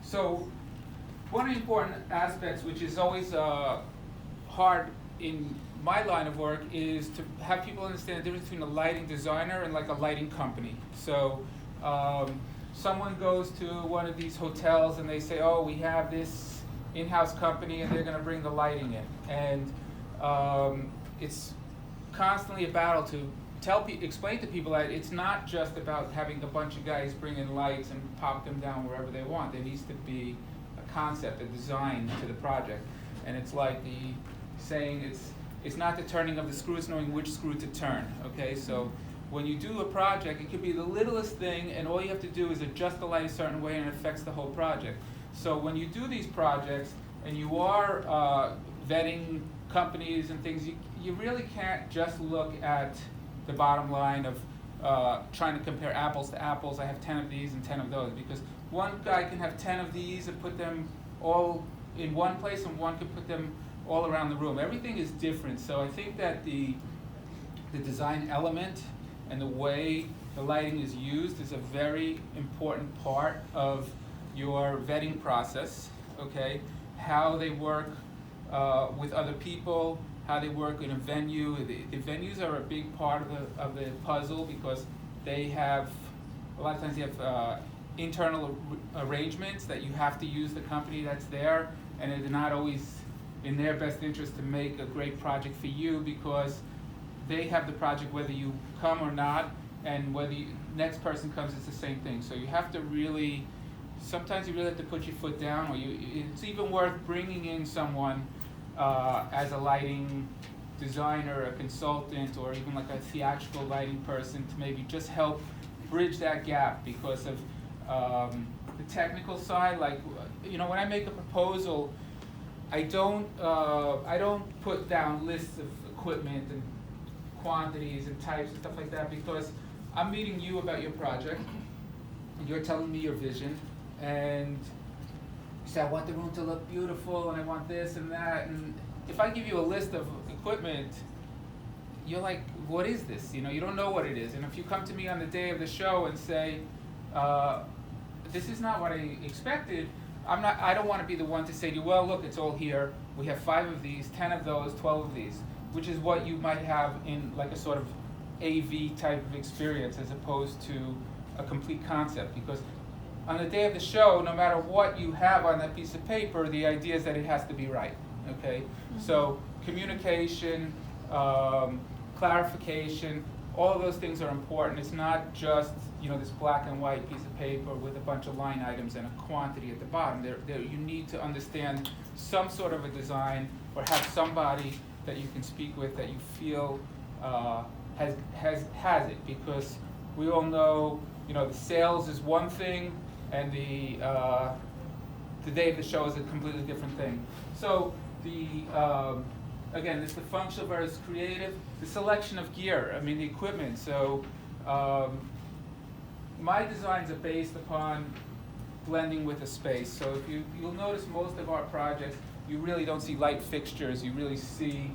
So one of the important aspects, which is always hard in my line of work, is to have people understand the difference between a lighting designer and like a lighting company. So someone goes to one of these hotels and they say, oh, we have this in-house company and they're going to bring the lighting in. And it's constantly a battle to explain to people that it's not just about having a bunch of guys bring in lights and pop them down wherever they want. There needs to be a concept, a design to the project. And it's like the saying, it's not the turning of the screws, knowing which screw to turn, okay? So when you do a project, it could be the littlest thing, and all you have to do is adjust the light a certain way, and it affects the whole project. So when you do these projects, and you are vetting companies and things, you really can't just look at the bottom line of trying to compare apples to apples. I have 10 of these and 10 of those, because one guy can have 10 of these and put them all in one place, and one can put them all around the room. Everything is different. So I think that the design element and the way the lighting is used is a very important part of your vetting process, okay? How they work with other people, how they work in a venue. The venues are a big part of the puzzle, because they have, a lot of times they have internal arrangements that you have to use the company that's there, and it's not always in their best interest to make a great project for you, because they have the project whether you come or not, and whether the next person comes, it's the same thing. So you have to really, sometimes you really have to put your foot down, or it's even worth bringing in someone as a lighting designer, a consultant, or even like a theatrical lighting person to maybe just help bridge that gap, because of the technical side. Like, you know, when I make a proposal, I don't put down lists of equipment and quantities and types and stuff like that, because I'm meeting you about your project, and you're telling me your vision, and you say, I want the room to look beautiful, and I want this and that, and if I give you a list of equipment, you're like, what is this? You know, you don't know what it is. And if you come to me on the day of the show and say, this is not what I expected, I don't want to be the one to say to you, well, look, it's all here. We have 5 of these, 10 of those, 12 of these, which is what you might have in like a sort of AV type of experience, as opposed to a complete concept. Because on the day of the show, no matter what you have on that piece of paper, the idea is that it has to be right, okay? Mm-hmm. So communication, clarification, all of those things are important. It's not just, you know, this black and white piece of paper with a bunch of line items and a quantity at the bottom. You need to understand some sort of a design, or have somebody that you can speak with that you feel has it, because we all know, you know, the sales is one thing, and the day of the show is a completely different thing. So again, this is the functional versus creative. The selection of gear, I mean the equipment. So my designs are based upon blending with a space. So if you'll notice most of our projects, you really don't see light fixtures. You really see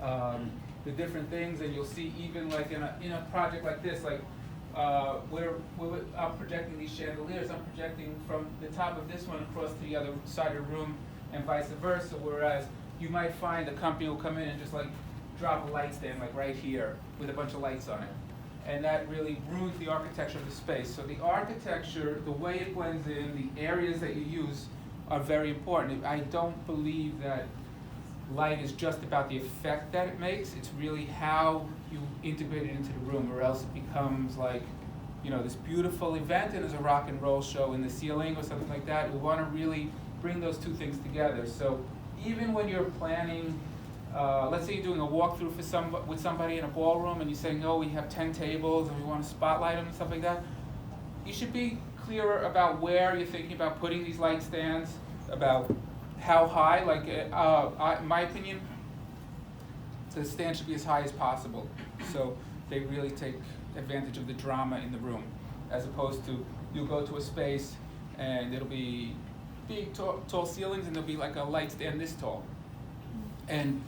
the different things, and you'll see even like in a project like this, like I'm projecting these chandeliers. I'm projecting from the top of this one across to the other side of the room, and vice versa. Whereas you might find a company will come in and just like drop a light stand like right here with a bunch of lights on it. And that really ruins the architecture of the space. So the architecture, the way it blends in, the areas that you use are very important. I don't believe that light is just about the effect that it makes. It's really how you integrate it into the room, or else it becomes like, you know, this beautiful event and there's a rock and roll show in the ceiling or something like that. We want to really bring those two things together. So even when you're planning, let's say you're doing a walkthrough with somebody in a ballroom, and you're saying, oh, we have 10 tables and we want to spotlight them and stuff like that, you should be clearer about where you're thinking about putting these light stands, about how high. Like, in my opinion, the stand should be as high as possible, so they really take advantage of the drama in the room, as opposed to you'll go to a space and it'll be big tall ceilings, and there'll be like a light stand this tall. And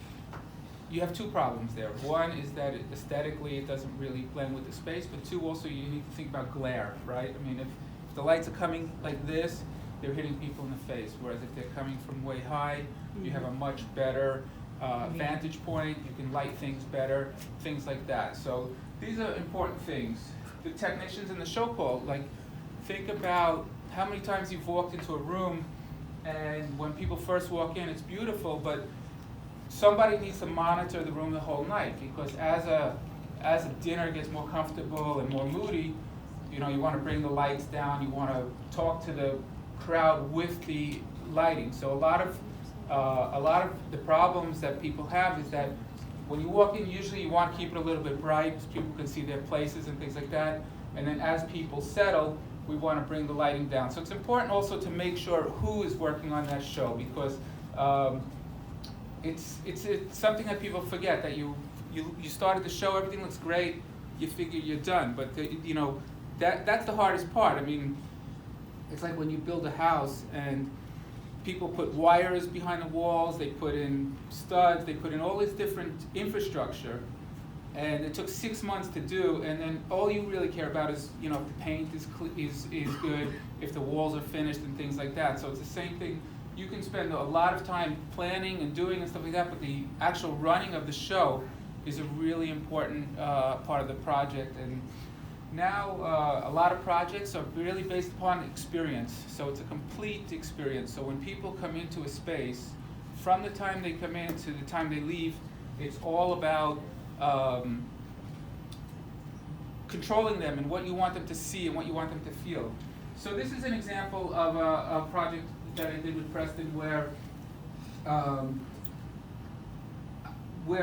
you have two problems there. One is that aesthetically it doesn't really blend with the space, but two, also you need to think about glare, right? I mean, if the lights are coming like this, they're hitting people in the face. Whereas if they're coming from way high, you have a much better vantage point, you can light things better, things like that. So these are important things. The technicians in the show call, like, think about how many times you've walked into a room and when people first walk in, it's beautiful, but somebody needs to monitor the room the whole night, because as a dinner gets more comfortable and more moody, you know, you want to bring the lights down, you want to talk to the crowd with the lighting. So a lot of the problems that people have is that when you walk in, usually you want to keep it a little bit bright so people can see their places and things like that. And then as people settle, we want to bring the lighting down. So it's important also to make sure who is working on that show, because it's something that people forget, that you started the show, everything looks great, you figure you're done. But you know, that's the hardest part. I mean, it's like when you build a house and people put wires behind the walls, they put in studs, they put in all this different infrastructure, and it took 6 months to do, and then all you really care about is, you know, if the paint is good, if the walls are finished and things like that. So it's the same thing. You can spend a lot of time planning and doing and stuff like that, but the actual running of the show is a really important part of the project. And now a lot of projects are really based upon experience, so it's a complete experience. So when people come into a space, from the time they come in to the time they leave, it's all about controlling them and what you want them to see and what you want them to feel. So this is an example of a project that I did with Preston where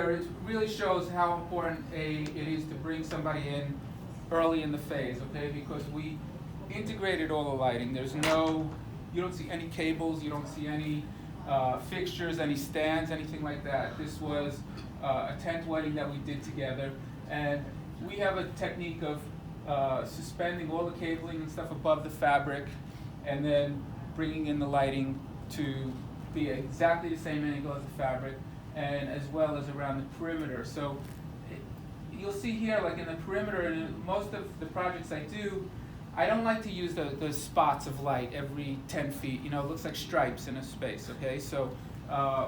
it really shows how important it is to bring somebody in early in the phase, okay? Because we integrated all the lighting. There's no, you don't see any cables, you don't see any fixtures, any stands, anything like that. This was a tent wedding that we did together, and we have a technique of suspending all the cabling and stuff above the fabric, and then bringing in the lighting to be exactly the same angle as the fabric, and as well as around the perimeter. So you'll see here, like in the perimeter, and in most of the projects I do, I don't like to use those spots of light every 10 feet. You know, it looks like stripes in a space, okay? So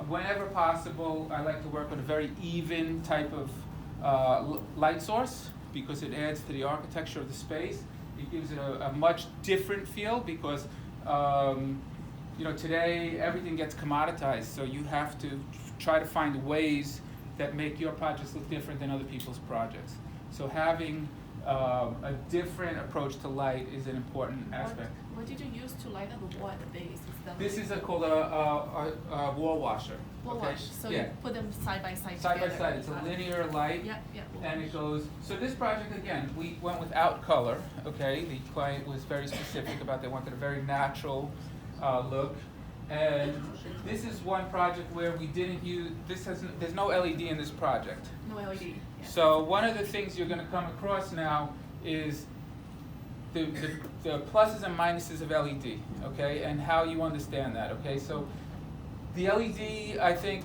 whenever possible, I like to work with a very even type of light source, because it adds to the architecture of the space. It gives it a much different feel, because you know, today everything gets commoditized, so you have to try to find ways that make your projects look different than other people's projects. So having a different approach to light is an important aspect. What did you use to light up the wall at the base? This is called a wall washer. Wall okay? wash. So you put them side by side Side together. by side. It's a linear light. Yeah, yeah. And it goes, so this project, again, we went without color, okay? The client was very specific about, they wanted a very natural look. And this is one project where we didn't use, there's no LED in this project. No LED. Yeah. So one of the things you're gonna come across now is the pluses and minuses of LED, okay? And how you understand that, okay? So the LED, I think,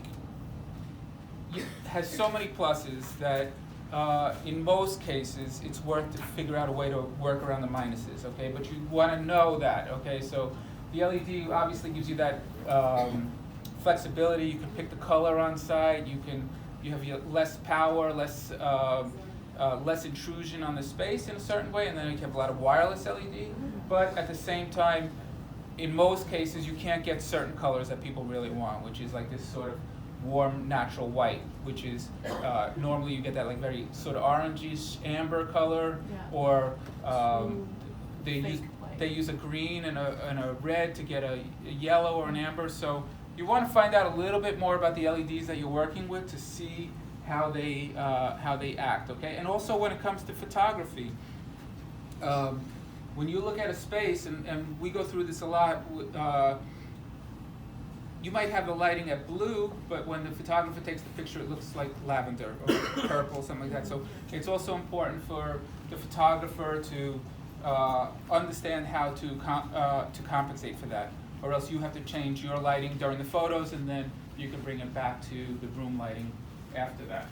has so many pluses that in most cases, it's worth to figure out a way to work around the minuses, okay? But you wanna know that, okay? So the LED obviously gives you that flexibility. You can pick the color on site. You have less power, less intrusion on the space in a certain way, and then you have a lot of wireless LED. But at the same time, in most cases, you can't get certain colors that people really want, which is like this sort of warm, natural white, which is normally you get that like very sort of orangey amber color, Yeah. or they use a green and a red to get a yellow or an amber. So you want to find out a little bit more about the LEDs that you're working with to see how they act, okay? And also when it comes to photography, when you look at a space, and we go through this a lot, you might have the lighting at blue, but when the photographer takes the picture, it looks like lavender or purple, something like that. So it's also important for the photographer to understand how to compensate for that, or else you have to change your lighting during the photos, and then you can bring it back to the room lighting after that.